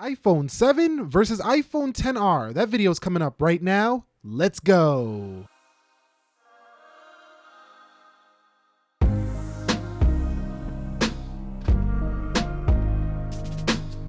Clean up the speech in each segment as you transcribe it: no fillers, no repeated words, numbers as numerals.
iPhone 7 versus iPhone XR. That video is coming up right now. Let's go.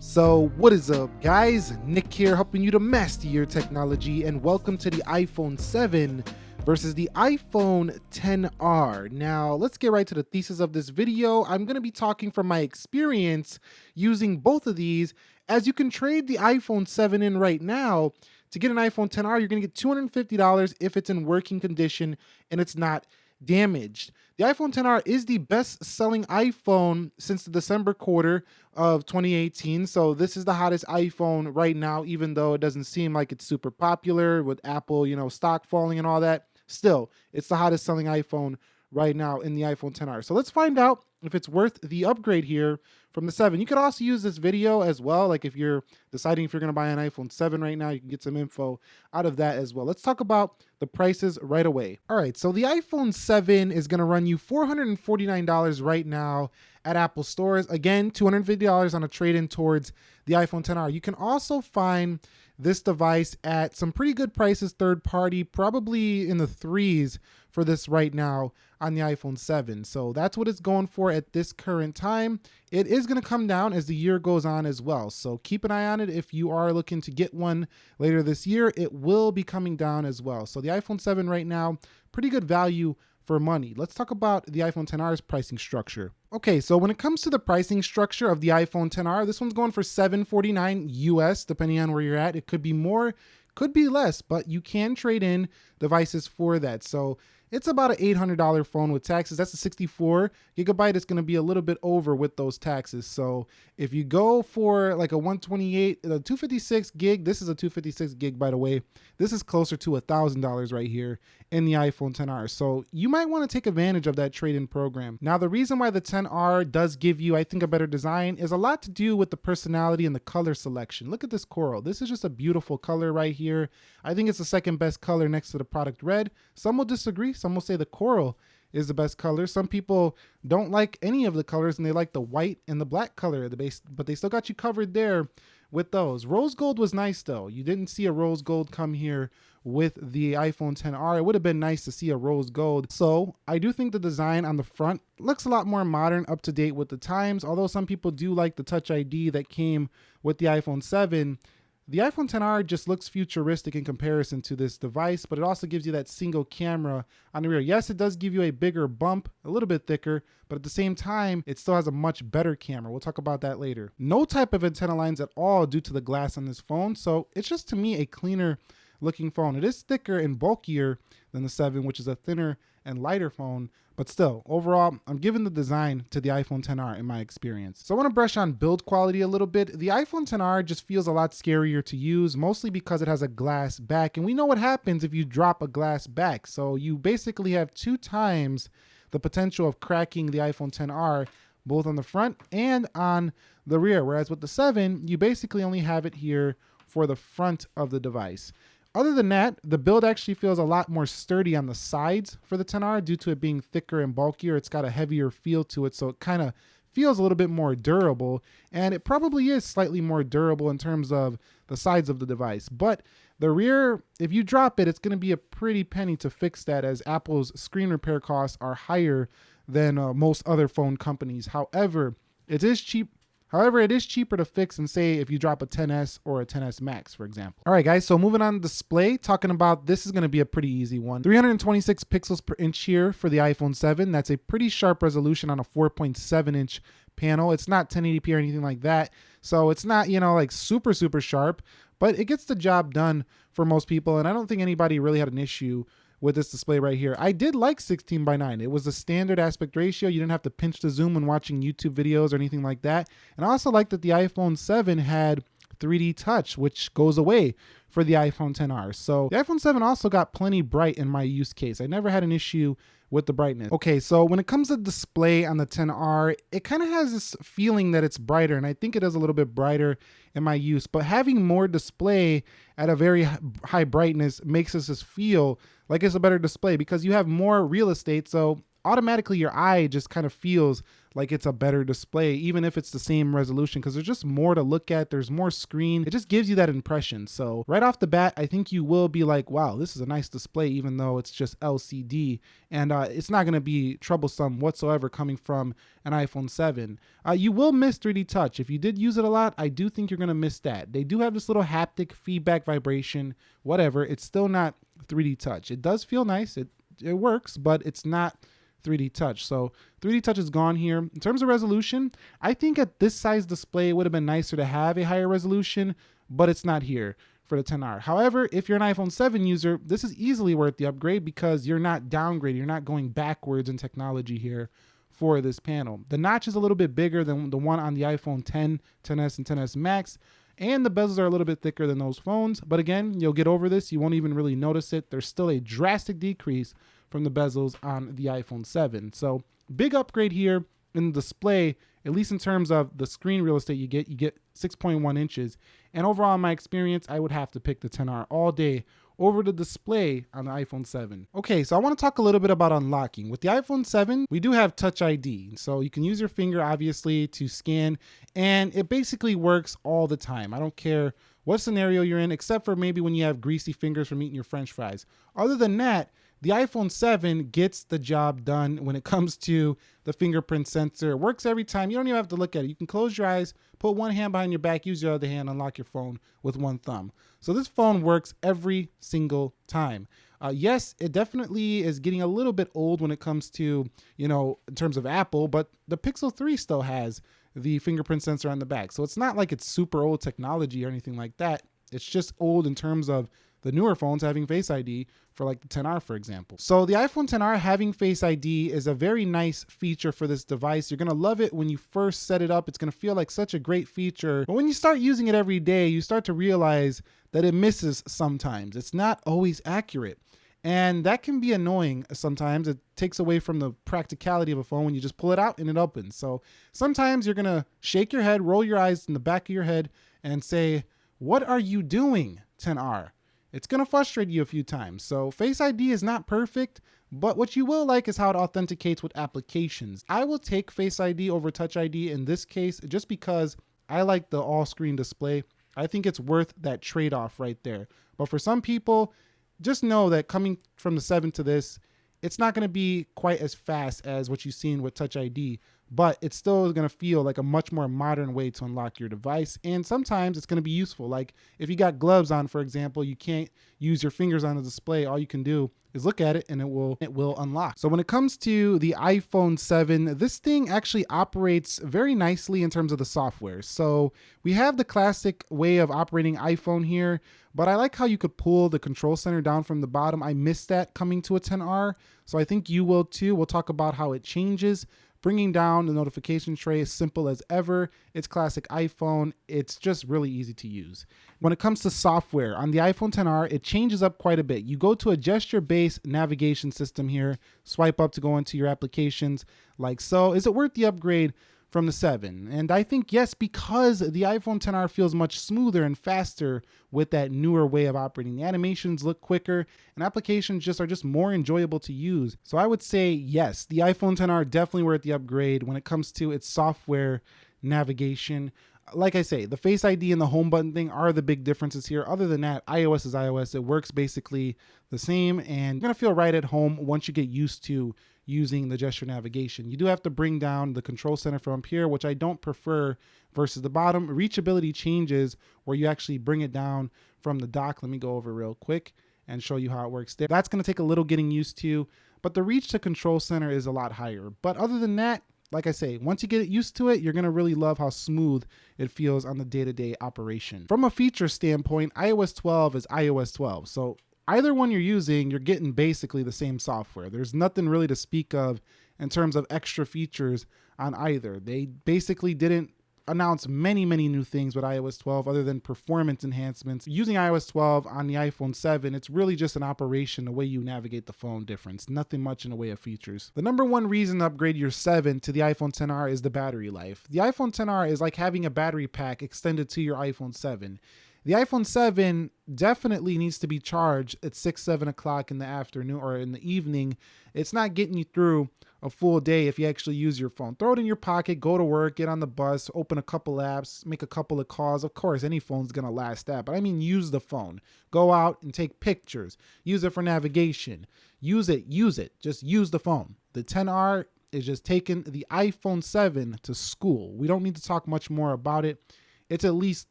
So what is up, guys? Nick here, helping you to master your technology, and welcome to the iPhone 7 versus the iPhone XR. Now, let's get right to the thesis of this video. I'm going to be talking from my experience using both of these, as you can trade the iPhone 7 in right now. To get an iPhone XR, you're going to get $250 if it's in working condition and it's not damaged. The iPhone XR is the best selling iPhone since the December quarter of 2018. So this is the hottest iPhone right now, even though it doesn't seem like it's super popular with Apple, stock falling and all that. Still, it's the hottest selling iPhone right now in the iPhone XR. So let's find out if it's worth the upgrade here from the 7. You could also use this video as well. Like if you're deciding if you're going to buy an iPhone 7 right now, you can get some info out of that as well. Let's talk about the prices right away. All right, so the iPhone 7 is going to run you $449 right now at Apple stores. Again, $250 on a trade-in towards the iPhone XR. You can also find this device at some pretty good prices, third party, probably in the threes for this right now on the iPhone 7. So that's what it's going for at this current time. It is going to come down as the year goes on as well. So keep an eye on it. If you are looking to get one later this year, it will be coming down as well. So the iPhone 7 right now, pretty good value for money. Let's talk about the iPhone XR's pricing structure. Okay, so when it comes to the pricing structure of the iPhone XR, this one's going for $749 US, depending on where you're at. It could be more, could be less, but you can trade in devices for that. So it's about an $800 phone with taxes. That's a 64 gigabyte. It's going to be a little bit over with those taxes. So if you go for like a 128, the 256 gig, this is a 256 gig, by the way. This is closer to $1,000 right here in the iPhone XR. So you might want to take advantage of that trade-in program. Now, the reason why the XR does give you, I think, a better design is a lot to do with the personality and the color selection. Look at this coral. This is just a beautiful color right here. I think it's the second best color next to the product red. Some will disagree. Some will say the coral is the best color. Some people don't like any of the colors and they like the white and the black color, but they still got you covered there with those. Rose gold was nice though. You didn't see a rose gold come here with the iPhone XR. It would have been nice to see a rose gold. So I do think the design on the front looks a lot more modern, up to date with the times. Although some people do like the Touch ID that came with the iPhone 7, the iPhone XR just looks futuristic in comparison to this device, but it also gives you that single camera on the rear. Yes, it does give you a bigger bump, a little bit thicker, but at the same time, it still has a much better camera. We'll talk about that later. No type of antenna lines at all due to the glass on this phone, so it's just, to me, a cleaner looking phone. It is thicker and bulkier than the 7, which is a thinner and lighter phone, but still, overall, I'm giving the design to the iPhone XR in my experience. So I want to brush on build quality a little bit. The iPhone XR just feels a lot scarier to use, mostly because it has a glass back, and we know what happens if you drop a glass back. So you basically have 2 times the potential of cracking the iPhone XR, both on the front and on the rear, whereas with the 7, you basically only have it here for the front of the device. Other than that, the build actually feels a lot more sturdy on the sides for the XR due to it being thicker and bulkier. It's got a heavier feel to it, so it kind of feels a little bit more durable, and it probably is slightly more durable in terms of the sides of the device. But the rear, if you drop it, it's going to be a pretty penny to fix that, as Apple's screen repair costs are higher than most other phone companies. However, it is cheap. However, it is cheaper to fix than, say, if you drop a 10S or a 10S Max, for example. All right, guys, so moving on to display, talking about, this is going to be a pretty easy one. 326 pixels per inch here for the iPhone 7. That's a pretty sharp resolution on a 4.7 inch panel. It's not 1080p or anything like that. So it's not, like super sharp, but it gets the job done for most people. And I don't think anybody really had an issue with this display right here. I did like 16:9. It was a standard aspect ratio. You didn't have to pinch the zoom when watching YouTube videos or anything like that. And I also like that the iPhone 7 had 3D touch, which goes away for the iPhone XR. So the iPhone 7 also got plenty bright in my use case. I never had an issue with the brightness. Okay, so when it comes to display on the XR, it kind of has this feeling that it's brighter, and I think it is a little bit brighter in my use, but having more display at a very high brightness makes this just feel like it's a better display because you have more real estate. So automatically your eye just kind of feels like it's a better display, even if it's the same resolution, because there's just more to look at. There's more screen. It just gives you that impression. So right off the bat, I think you will be like, wow, this is a nice display, even though it's just LCD. And it's not going to be troublesome whatsoever coming from an iPhone 7. You will miss 3D touch. If you did use it a lot, I do think you're going to miss that. They do have this little haptic feedback vibration, whatever. It's still not 3D touch. It does feel nice. It works, but it's not 3D touch. So 3D touch is gone here. In terms of resolution, I think at this size display, it would have been nicer to have a higher resolution, but it's not here for the XR. However, if you're an iPhone 7 user, this is easily worth the upgrade because you're not downgrading. You're not going backwards in technology here for this panel. The notch is a little bit bigger than the one on the iPhone 10, 10s, and 10s Max. And the bezels are a little bit thicker than those phones. But again, you'll get over this. You won't even really notice it. There's still a drastic decrease from the bezels on the iPhone 7. So big upgrade here in the display, at least in terms of the screen real estate you get 6.1 inches. And overall, in my experience, I would have to pick the XR all day over the display on the iPhone 7. Okay, so I want to talk a little bit about unlocking. With the iPhone 7, we do have Touch ID. So you can use your finger, obviously, to scan, and it basically works all the time. I don't care what scenario you're in, except for maybe when you have greasy fingers from eating your French fries. Other than that, the iPhone 7 gets the job done when it comes to the fingerprint sensor. It works every time. You don't even have to look at it. You can close your eyes, put one hand behind your back, use your other hand, unlock your phone with one thumb. So this phone works every single time. Yes, it definitely is getting a little bit old when it comes to, in terms of Apple, but the Pixel 3 still has the fingerprint sensor on the back. So it's not like it's super old technology or anything like that. It's just old in terms of the newer phones having Face ID for like the XR, for example. So the iPhone XR having Face ID is a very nice feature for this device. You're gonna love it when you first set it up. It's gonna feel like such a great feature. But when you start using it every day, you start to realize that it misses sometimes. It's not always accurate. And that can be annoying sometimes. It takes away from the practicality of a phone when you just pull it out and it opens. So sometimes you're gonna shake your head, roll your eyes in the back of your head and say, what are you doing, XR? It's going to frustrate you a few times. So Face ID is not perfect, but what you will like is how it authenticates with applications. I will take Face ID over Touch ID in this case just because I like the all-screen display. I think it's worth that trade-off right there. But for some people, just know that coming from the 7 to this, it's not going to be quite as fast as what you've seen with Touch ID, but it's still going to feel like a much more modern way to unlock your device. And sometimes it's going to be useful. Like if you got gloves on, for example, you can't use your fingers on the display. All you can do is look at it and it will unlock. So when it comes to the iPhone 7, this thing actually operates very nicely in terms of the software. So we have the classic way of operating iPhone here, but I like how you could pull the control center down from the bottom. I missed that coming to a XR, so I think you will too. We'll talk about how it changes. Bringing down the notification tray is simple as ever. It's classic iPhone. It's just really easy to use. When it comes to software, on the iPhone XR, it changes up quite a bit. You go to a gesture-based navigation system here, swipe up to go into your applications like so. Is it worth the upgrade from the 7? And I think yes, because the iPhone XR feels much smoother and faster with that newer way of operating. The animations look quicker and applications are just more enjoyable to use. So I would say yes, the iPhone XR definitely worth the upgrade when it comes to its software navigation. Like I say, the Face ID and the home button thing are the big differences here. Other than that, iOS is iOS. It works basically the same and you're gonna feel right at home once you get used to using the gesture navigation. You do have to bring down the control center from up here, which I don't prefer versus the bottom. Reachability changes where you actually bring it down from the dock. Let me go over real quick and show you how it works there. That's gonna take a little getting used to, but the reach to control center is a lot higher. But other than that, like I say, once you get used to it, you're gonna really love how smooth it feels on the day-to-day operation. From a feature standpoint, iOS 12 is iOS 12. So either one you're using, you're getting basically the same software. There's nothing really to speak of in terms of extra features on either. They basically didn't announce many new things with iOS 12 other than performance enhancements. Using iOS 12 on the iPhone 7, it's really just an operation, the way you navigate the phone difference. Nothing much in the way of features. The number one reason to upgrade your 7 to the iPhone XR is the battery life. The iPhone XR is like having a battery pack extended to your iPhone 7. The iPhone 7 definitely needs to be charged at 6, 7 o'clock in the afternoon or in the evening. It's not getting you through a full day if you actually use your phone. Throw it in your pocket, go to work, get on the bus, open a couple apps, make a couple of calls. Of course, any phone's gonna last that, but I mean use the phone. Go out and take pictures. Use it for navigation. Use it. Just use the phone. The 10R is just taking the iPhone 7 to school. We don't need to talk much more about it. It's at least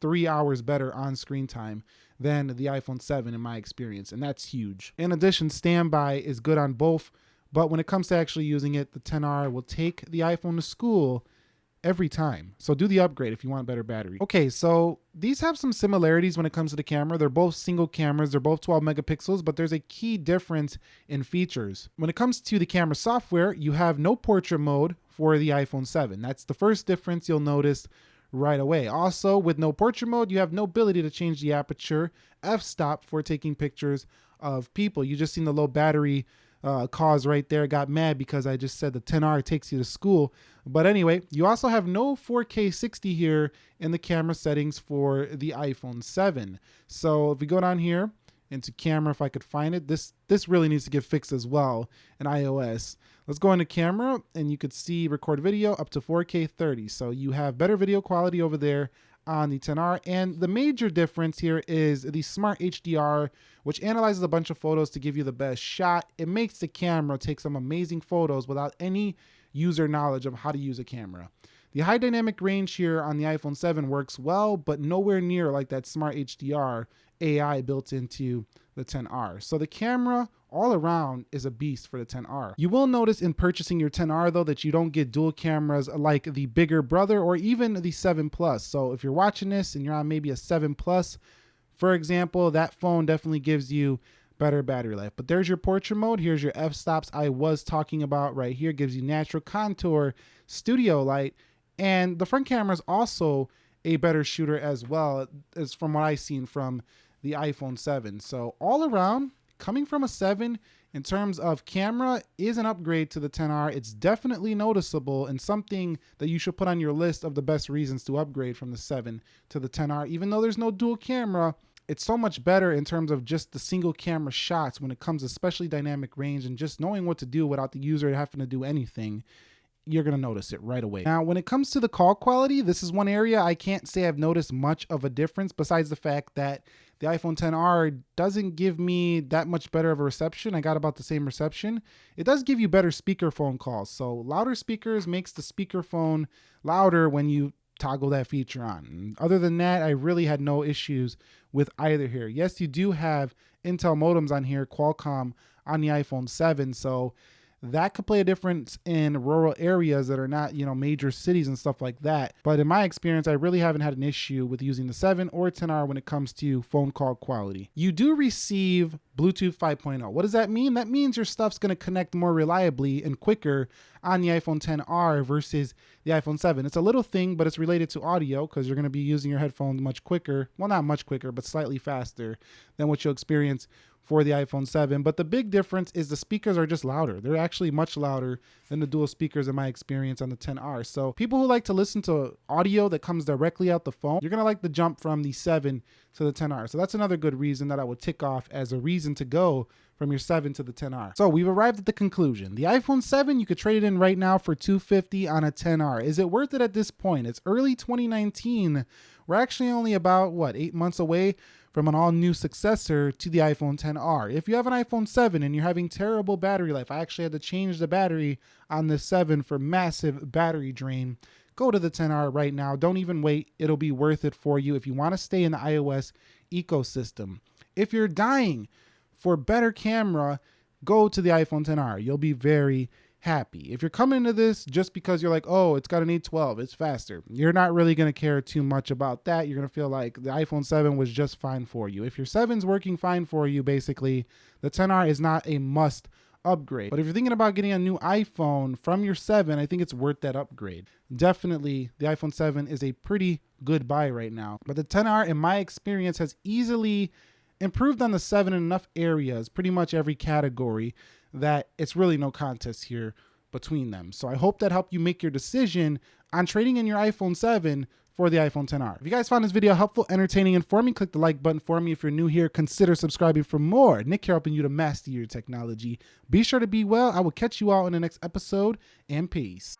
3 hours better on screen time than the iPhone 7 in my experience, and that's huge. In addition, standby is good on both, but when it comes to actually using it, the 10R will take the iPhone to school every time. So do the upgrade if you want better battery. Okay, so these have some similarities when it comes to the camera. They're both single cameras. They're both 12 megapixels, but there's a key difference in features. When it comes to the camera software, you have no portrait mode for the iPhone 7. That's the first difference you'll notice right away. Also, with no portrait mode, you have no ability to change the aperture, f-stop for taking pictures of people. You just seen the low battery cause right there. Got mad because I just said the 10R takes you to school. But anyway, you also have no 4K 60 here in the camera settings for the iPhone 7. So if we go down here into camera, if I could find it, this really needs to get fixed as well in iOS. Let's go into camera and you could see record video up to 4K 30. So you have better video quality over there on the 10R. And the major difference here is the Smart HDR, which analyzes a bunch of photos to give you the best shot. It makes the camera take some amazing photos without any user knowledge of how to use a camera. The high dynamic range here on the iPhone 7 works well, but nowhere near like that Smart HDR AI built into the 10R. So the camera all around is a beast for the 10R. You will notice in purchasing your 10R though that you don't get dual cameras like the bigger brother or even the 7 Plus. So if you're watching this and you're on maybe a 7 Plus, for example, that phone definitely gives you better battery life. But there's your portrait mode. Here's your f-stops I was talking about right here. Gives you natural contour, studio light, and the front camera is also a better shooter as well, as from what I've seen from the iPhone 7. So all around, coming from a 7 in terms of camera is an upgrade to the 10R. It's definitely noticeable and something that you should put on your list of the best reasons to upgrade from the 7 to the 10R. Even though there's no dual camera, it's so much better in terms of just the single camera shots when it comes to especially dynamic range and just knowing what to do without the user having to do anything. You're going to notice it right away. Now, when it comes to the call quality, this is one area I can't say I've noticed much of a difference besides the fact that the iPhone 10R doesn't give me that much better of a reception. I got about the same reception. It does give you better speakerphone calls. So louder speakers makes the speakerphone louder when you toggle that feature on. Other than that, I really had no issues with either here. Yes, you do have Intel modems on here, Qualcomm on the iPhone 7. So that could play a difference in rural areas that are not, major cities and stuff like that. But in my experience, I really haven't had an issue with using the 7 or 10R when it comes to phone call quality. You do receive Bluetooth 5.0. What does that mean? That means your stuff's going to connect more reliably and quicker on the iPhone 10R versus the iPhone 7. It's a little thing, but it's related to audio because you're going to be using your headphones much quicker. Well, not much quicker, but slightly faster than what you'll experience for the iPhone 7. But the big difference is the speakers are just louder. They're actually much louder than the dual speakers in my experience on the 10R. So people who like to listen to audio that comes directly out the phone, you're going to like the jump from the 7 to the 10R. So that's another good reason that I would tick off as a reason to go from your 7 to the 10R. So we've arrived at the conclusion. The iPhone 7, you could trade it in right now for $250 on a 10R. Is it worth it at this point? It's early 2019. We're actually only about, 8 months away from an all-new successor to the iPhone 10R. If you have an iPhone 7 and you're having terrible battery life, I actually had to change the battery on the 7 for massive battery drain. Go to the 10R right now. Don't even wait. It'll be worth it for you if you want to stay in the iOS ecosystem. If you're dying for better camera, go to the iPhone 10R. You'll be very happy. If you're coming into this just because you're like, oh, it's got an 812, it's faster, you're not really going to care too much about that. You're going to feel like the iPhone 7 was just fine for you. If your 7's working fine for you, basically, the 10R is not a must upgrade. But if you're thinking about getting a new iPhone from your 7, I think it's worth that upgrade. Definitely, the iPhone 7 is a pretty good buy right now. But the 10R, in my experience, has easily improved on the 7 in enough areas, pretty much every category, that it's really no contest here between them. So I hope that helped you make your decision on trading in your iPhone 7 for the iPhone XR. If you guys found this video helpful, entertaining, informing, click the like button for me. If you're new here, consider subscribing for more. Nick here helping you to master your technology. Be sure to be well. I will catch you all in the next episode, and peace.